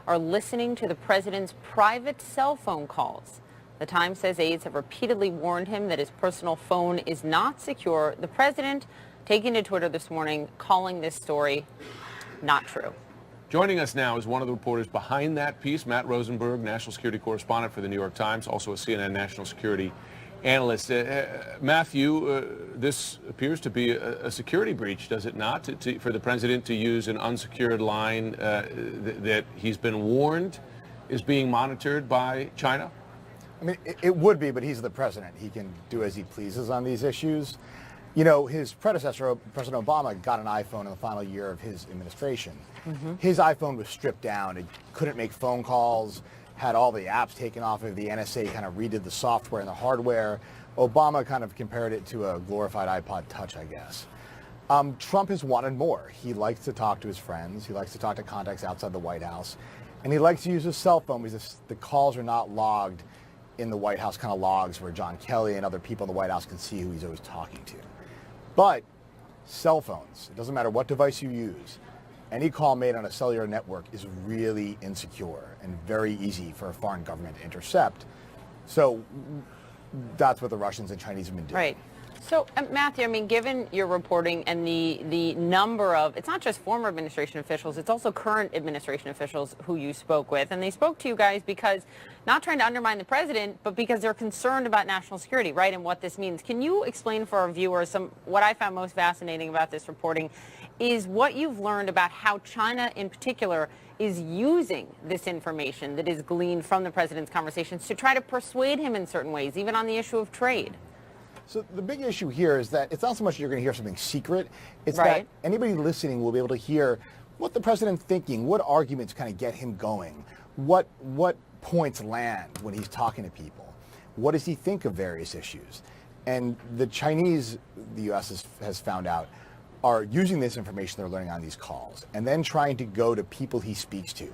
are listening to the president's private cell phone calls. The Times says aides have repeatedly warned him that his personal phone is not secure. The president taking to Twitter this morning, calling this story not true. Joining us now is one of the reporters behind that piece, Matt Rosenberg, national security correspondent for the New York Times, also a CNN national security analyst. Matthew, this appears to be a security breach, does it not, for the president to use an unsecured line that he's been warned is being monitored by China? I mean, it would be, but he's the president. He can do as he pleases on these issues. You know, his predecessor, President Obama, got an iPhone in the final year of his administration. His iPhone was stripped down. It couldn't make phone calls, had all the apps taken off of the NSA, kind of redid the software and the hardware. Obama kind of compared it to a glorified iPod Touch, I guess. Trump has wanted more. He likes to talk to his friends. He likes to talk to contacts outside the White House. And he likes to use his cell phone because the calls are not logged in the White House kind of logs where John Kelly and other people in the White House can see who he's always talking to. But cell phones, it doesn't matter what device you use, any call made on a cellular network is really insecure and very easy for a foreign government to intercept. So that's what the Russians and Chinese have been doing. Right. So, Matthew, I mean, given your reporting and the number of, it's not just former administration officials, it's also current administration officials who you spoke with. And they spoke to you guys because, not trying to undermine the president, but because they're concerned about national security, right, and what this means. Can you explain for our viewers what I found most fascinating about this reporting is what you've learned about how China in particular is using this information that is gleaned from the president's conversations to try to persuade him in certain ways, even on the issue of trade? So the big issue here is that it's not so much you're going to hear something secret. It's right. that anybody listening will be able to hear what the president's thinking, what arguments kind of get him going, what points land when he's talking to people, what does he think of various issues. And the Chinese, the U.S. has found out, are using this information they're learning on these calls and then trying to go to people he speaks to.